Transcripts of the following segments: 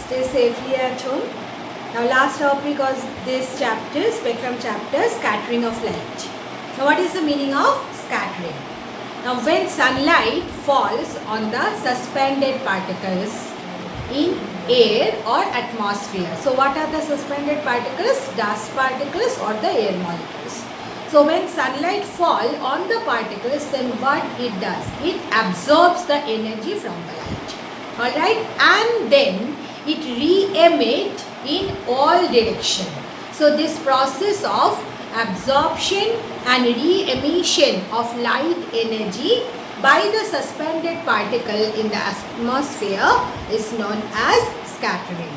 stay safely at home. Now last topic was this chapter, spectrum chapter, scattering of light. Now what is the meaning of scattering? Now when sunlight falls on the suspended particles in air or atmosphere. So what are the suspended particles? Dust particles or the air molecules. So when sunlight fall on the particles, then what it does? It absorbs the energy from the light. Alright, and then it re-emit in all direction. So this process of absorption and re-emission of light energy by the suspended particle in the atmosphere is known as scattering.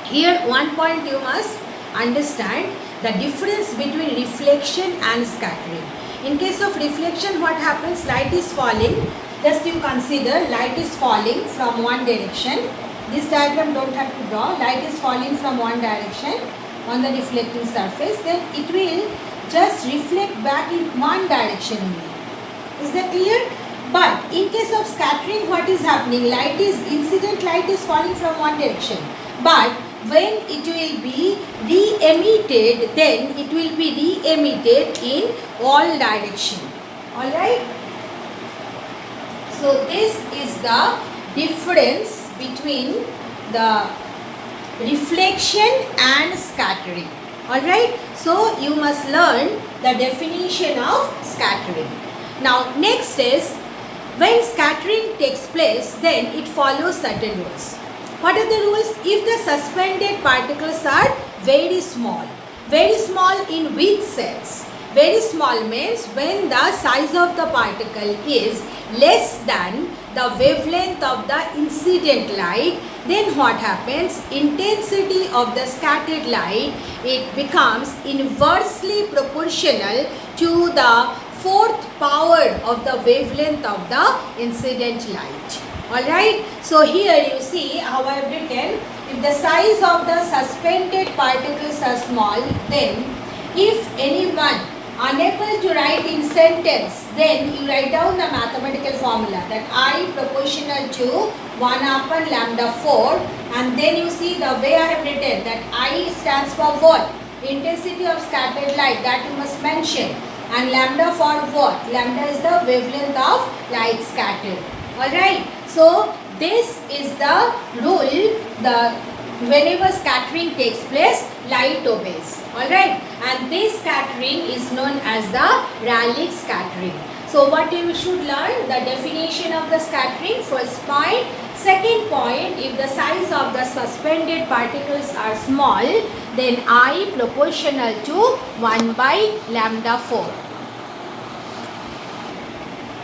Here one point you must understand, the difference between reflection and scattering. In case of reflection, what happens? Light is falling. Just you consider, light is falling from one direction. This diagram don't have to draw. Light is falling from one direction on the reflecting surface. Then it will just reflect back in one direction only. Is that clear? But in case of scattering, what is happening? Incident light is falling from one direction. But when it will be re-emitted, then it will be re-emitted in all direction. Alright? So this is the difference between the reflection and scattering. Alright? So you must learn the definition of scattering. Now next is, when scattering takes place, then it follows certain rules. What are the rules? If the suspended particles are very small in which sense? Very small means when the size of the particle is less than the wavelength of the incident light, then what happens? Intensity of the scattered light, it becomes inversely proportional to the fourth power of the wavelength of the incident light. Alright, so here you see how I have written, if the size of the suspended particles are small, then if anyone unable to write in sentence, then you write down the mathematical formula that I proportional to 1 upon lambda 4, and then you see the way I have written that I stands for what? Intensity of scattered light, that you must mention, and lambda for what? Lambda is the wavelength of light scattered. Alright, so this is the rule, whenever scattering takes place, light obeys. Alright, and this scattering is known as the Rayleigh scattering. So what you should learn? The definition of the scattering, first point. Second point, if the size of the suspended particles are small, then I proportional to 1 by lambda 4.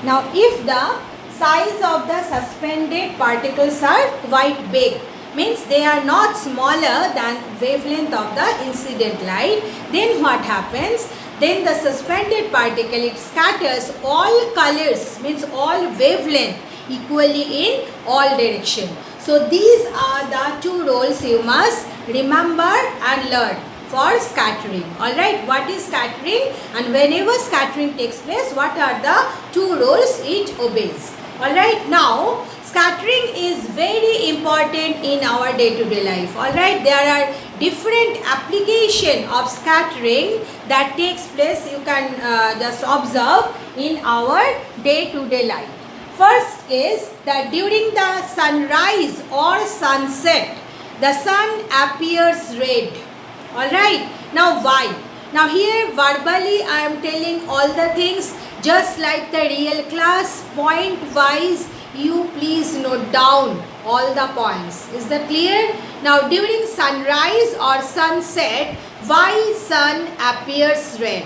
Now if the size of the suspended particles are quite big, means they are not smaller than wavelength of the incident light, then what happens? Then the suspended particle, it scatters all colors, means all wavelength equally in all direction. So these are the two rules you must remember and learn for scattering. Alright, what is scattering, and whenever scattering takes place, what are the two rules it obeys. Alright, now scattering is very important in our day-to-day life. Alright, there are different application of scattering that takes place, you can just observe in our day-to-day life. First is that during the sunrise or sunset, the sun appears red. Alright, now why? Now here verbally I am telling all the things, just like the real class, point wise you please note down all the points. Is that clear? Now during sunrise or sunset, why sun appears red?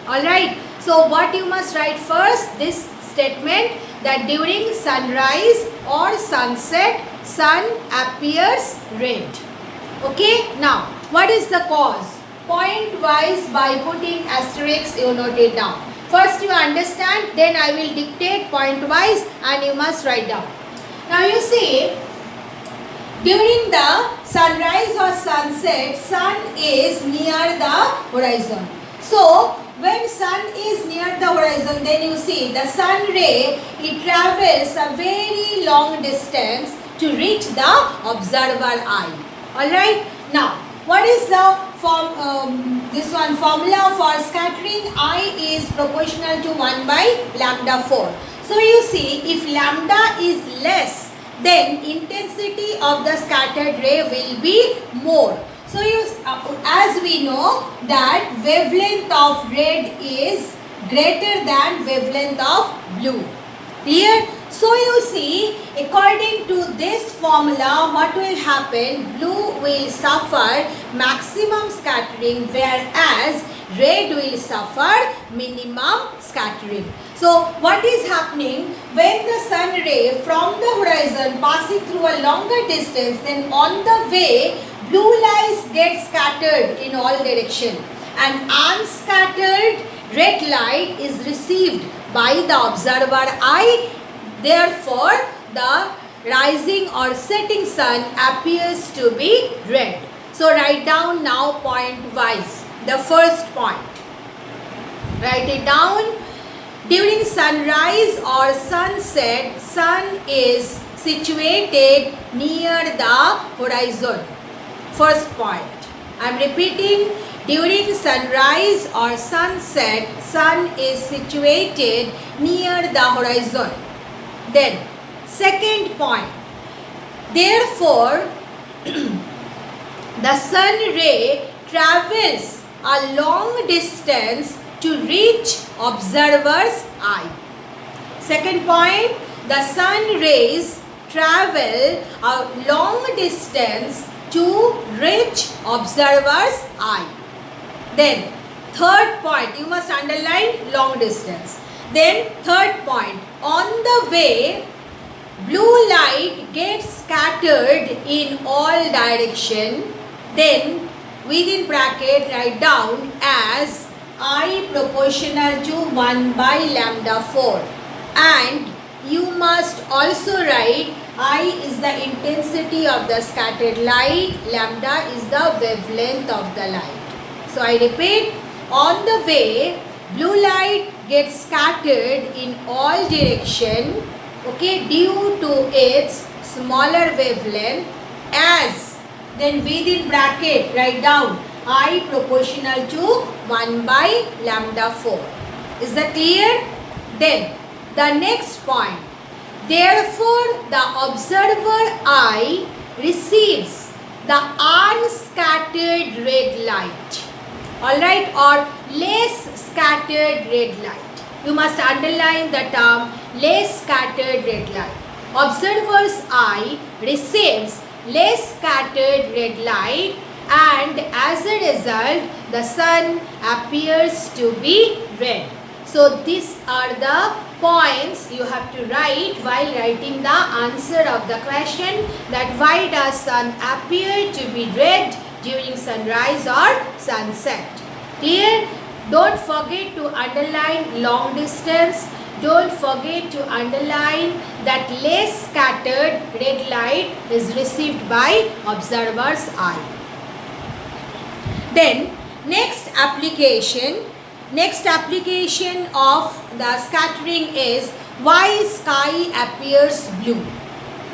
Alright, so what you must write first? This statement that during sunrise or sunset, sun appears red. Okay, now what is the cause? Point wise by putting asterisk you note it down. First you understand, then I will dictate point wise and you must write down. Now you see, during the sunrise or sunset, sun is near the horizon. So when sun is near the horizon, then you see the sun ray, it travels a very long distance to reach the observer eye. Alright, now what is the formula for scattering? I is proportional to 1 by lambda 4. So you see, if lambda is less, then intensity of the scattered ray will be more. So as we know that wavelength of red is greater than wavelength of blue. Clear? So you see, according to this formula, what will happen? Blue will suffer maximum scattering, whereas red will suffer minimum scattering. So what is happening? When the sun ray from the horizon passing through a longer distance, then on the way blue light gets scattered in all direction, and unscattered red light is received by the observer eye. Therefore, the rising or setting sun appears to be red. So write down now point wise. The first point, write it down. During sunrise or sunset, sun is situated near the horizon. First point. I am repeating. During sunrise or sunset, sun is situated near the horizon. Then, second point. Therefore, the sun ray travels a long distance to reach observer's eye. Second point, the sun rays travel a long distance to reach observer's eye. Then, third point, you must underline long distance. Then, third point, on the way, blue light gets scattered in all direction. Then, within bracket, write down as I proportional to 1 by lambda 4. And you must also write I is the intensity of the scattered light, lambda is the wavelength of the light. So I repeat, on the way, blue light gets scattered in all direction, okay, due to its smaller wavelength, as then within bracket write down I proportional to 1 by lambda 4. Is that clear? Then the next point. Therefore, the observer eye receives the unscattered red light. Alright, or less scattered red light. You must underline the term less scattered red light. Observer's eye receives less scattered red light, and as a result the sun appears to be red. So these are the points you have to write while writing the answer of the question, that why does sun appear to be red during sunrise or sunset. Clear? Don't forget to underline long distance. Don't forget to underline that less scattered red light is received by observer's eye. Then next application of the scattering is why sky appears blue.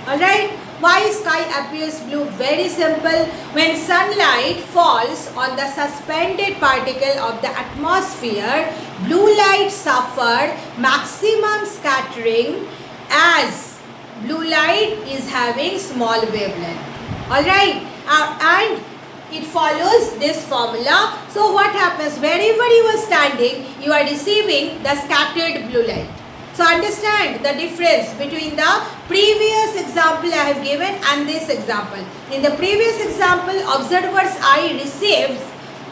Alright, why sky appears blue? Very simple. When sunlight falls on the suspended particle of the atmosphere, blue light suffer maximum scattering, as blue light is having small wavelength. Alright, and it follows this formula. So what happens? Wherever you are standing, you are receiving the scattered blue light. So understand the difference between the previous example I have given and this example. In the previous example, observer's eye receives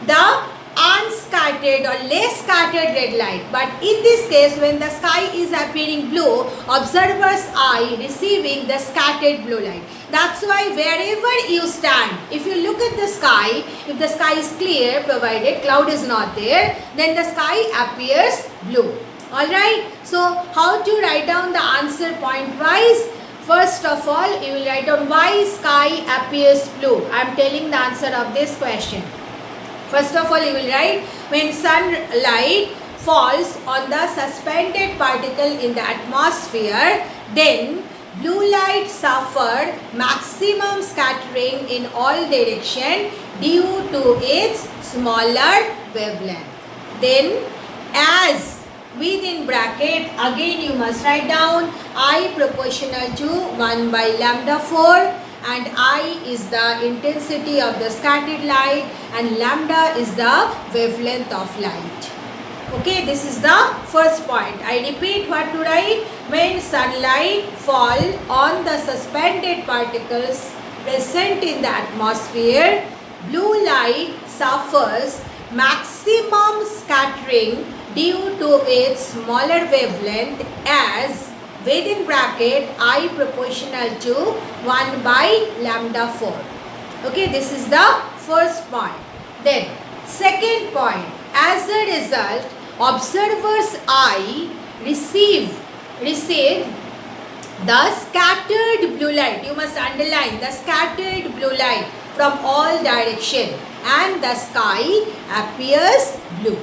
the unscattered or less scattered red light. But in this case, when the sky is appearing blue, observer's eye receiving the scattered blue light. That's why wherever you stand, if you look at the sky, if the sky is clear, provided cloud is not there, then the sky appears blue. Alright, so how to write down the answer point wise? First of all, you will write down why sky appears blue. I am telling the answer of this question. First of all, you will write when sunlight falls on the suspended particle in the atmosphere, then blue light suffered maximum scattering in all direction due to its smaller wavelength. Then as within bracket, again you must write down I proportional to 1 by lambda 4, and I is the intensity of the scattered light and lambda is the wavelength of light. Okay, this is the first point. I repeat what to write. When sunlight fall on the suspended particles present in the atmosphere, blue light suffers maximum scattering due to its smaller wavelength as within bracket I proportional to 1 by lambda 4. Okay, this is the first point. Then second point, as a result, observer's eye receive the scattered blue light. You must underline the scattered blue light from all direction and the sky appears blue.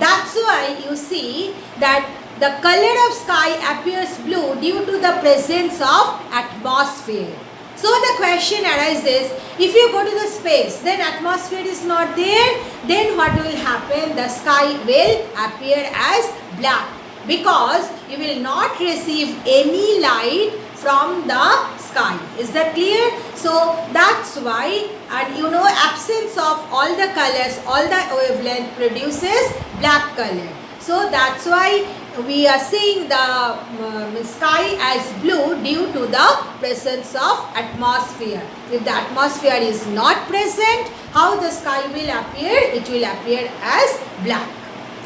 That's why you see that the color of sky appears blue due to the presence of atmosphere. So the question arises, if you go to the space, then atmosphere is not there, then what will happen? The sky will appear as black because you will not receive any light from the sky. Is that clear? So that's why, and you know, absence of all the colors, all the wavelength produces black color. So that's why we are seeing the sky as blue due to the presence of atmosphere. If the atmosphere is not present, how the sky will appear? It will appear as black.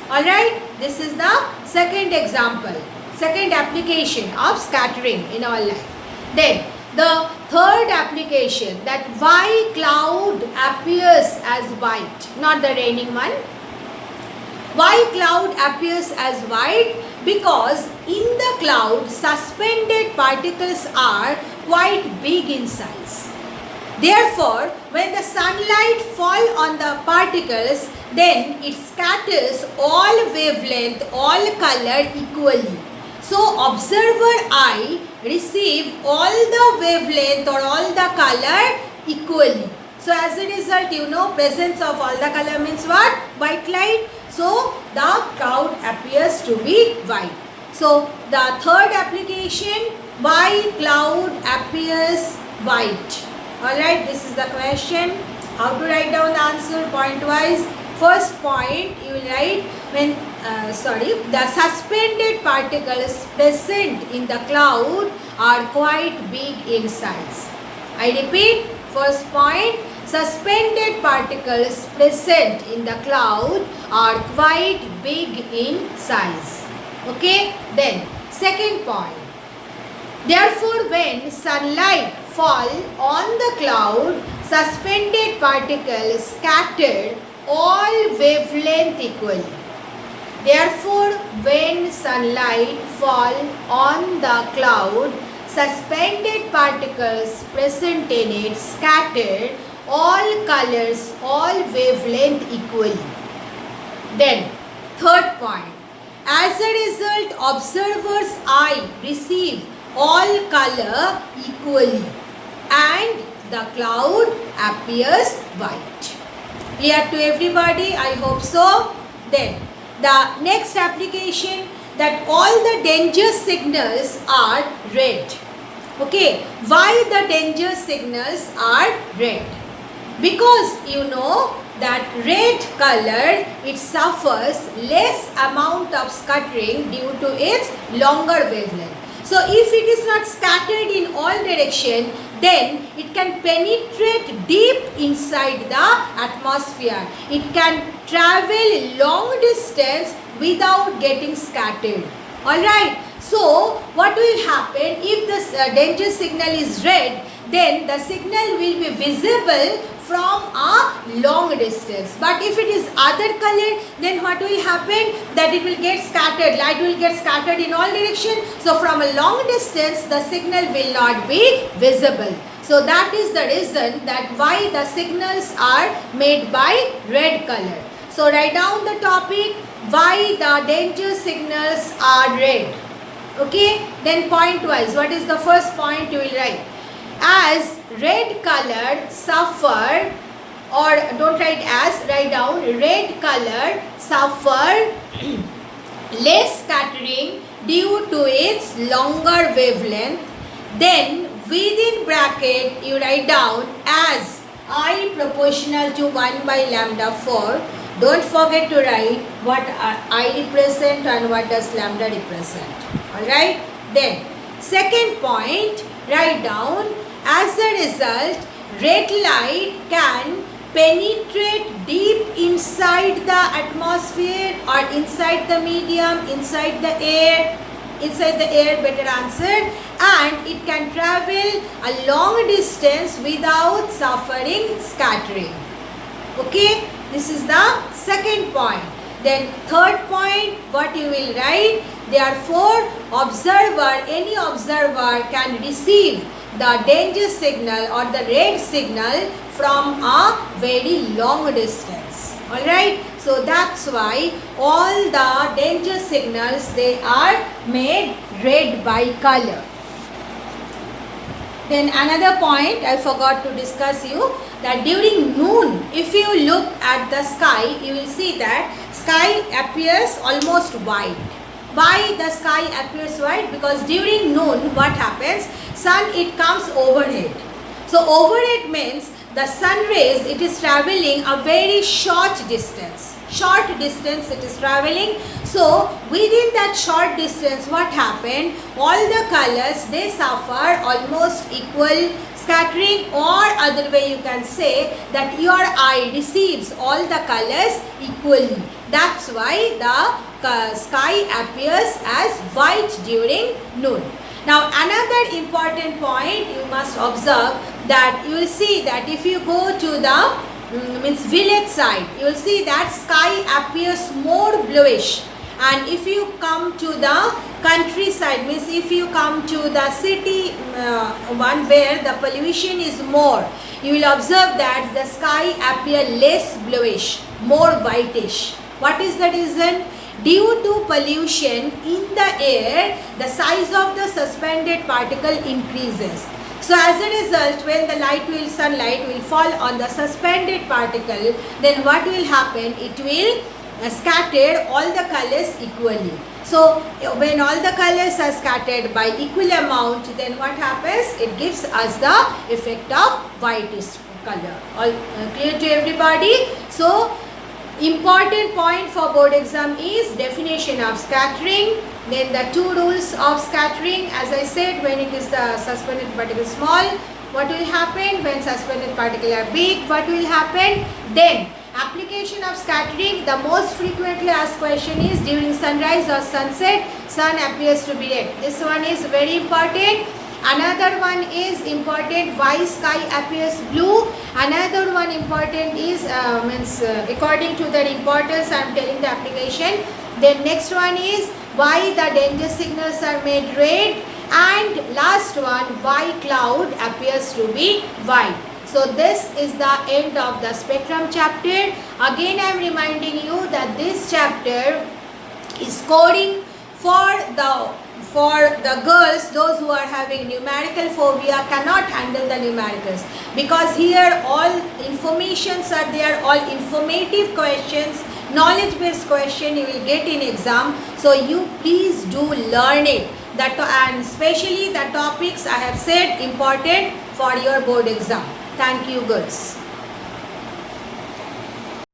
Alright, this is the second example, second application of scattering in our life. Then the third application, that why cloud appears as white, not the raining one. Why cloud appears as white? Because in the cloud suspended particles are quite big in size. Therefore, when the sunlight fall on the particles, then it scatters all wavelength, all color equally. So observer eye receive all the wavelength or all the color equally. So as a result, you know, presence of all the color means what? White light. So the cloud appears to be white. So the third application, why cloud appears white? Alright, this is the question. How to write down the answer point wise? First point, you will write when the suspended particles present in the cloud are quite big in size. I repeat, first point, suspended particles present in the cloud are quite big in size. Okay, then second point, therefore when sunlight fall on the cloud, suspended particles scattered all wavelength equally. Therefore when sunlight fall on the cloud, suspended particles present in it scattered all colors, all wavelength equally. Then third point, as a result observer's eye receive all color equally and the cloud appears white. Clear to everybody? I hope so. Then the next application, that all the danger signals are red. Okay, why the danger signals are red? Because you know that red color, it suffers less amount of scattering due to its longer wavelength. So if it is not scattered in all direction, then it can penetrate deep inside the atmosphere. It can travel long distance without getting scattered. Alright, so what will happen if the danger signal is red? Then the signal will be visible from a long distance. But if it is other color, then what will happen? That it will get scattered. Light will get scattered in all directions. So from a long distance, the signal will not be visible. So that is the reason that why the signals are made by red color. So write down the topic, why the danger signals are red. Okay, then point wise, what is the first point you will write? As red color suffer, or don't write as, write down red color suffer less scattering due to its longer wavelength. Then within bracket you write down as I proportional to 1 by lambda 4. Don't forget to write what I represent and what does lambda represent. Alright. Then second point, write down as a result red light can penetrate deep inside the atmosphere or inside the medium, inside the air, better answered, and it can travel a long distance without suffering scattering. Okay, this is the second point. Then third point, what you will write? Therefore, any observer can receive the danger signal or the red signal from a very long distance. Alright, so that's why all the danger signals, they are made red by color. Then another point I forgot to discuss you, that during noon, if you look at the sky, you will see that sky appears almost white. Why the sky appears white? Because during noon, what happens? Sun, it comes overhead. So overhead means the sun rays, it is traveling a very short distance. Short distance it is traveling. So within that short distance, what happened? All the colors, they suffer almost equal scattering, or other way you can say that your eye receives all the colors equally. That's why the sky appears as white during noon. Now another important point you must observe, that you will see that if you go to the village side, you will see that sky appears more bluish, and if you come to the countryside, means if you come to the city one where the pollution is more, you will observe that the sky appear less bluish, more whitish. What is the reason? Due to pollution in the air, the size of the suspended particle increases. So as a result, when the sunlight will fall on the suspended particle, then what will happen? It will scatter all the colors equally. So when all the colors are scattered by equal amount, then what happens? It gives us the effect of whitish color. All clear to everybody? So important point for board exam is definition of scattering, then the two rules of scattering. As I said, when it is the suspended particle small, what will happen? When suspended particle are big, what will happen? Then application of scattering, the most frequently asked question is during sunrise or sunset, sun appears to be red. This one is very important. Another one is important, why sky appears blue. Another one important is according to their importance I am telling the application. Then next one is why the danger signals are made red. And last one, why cloud appears to be white. So this is the end of the spectrum chapter. Again I am reminding you that this chapter is coding for the girls, those who are having numerical phobia, cannot handle the numericals, because here all informations are there, all informative questions, knowledge based question you will get in exam. So you please do learn it, that, and especially the topics I have said important for your board exam. Thank you girls.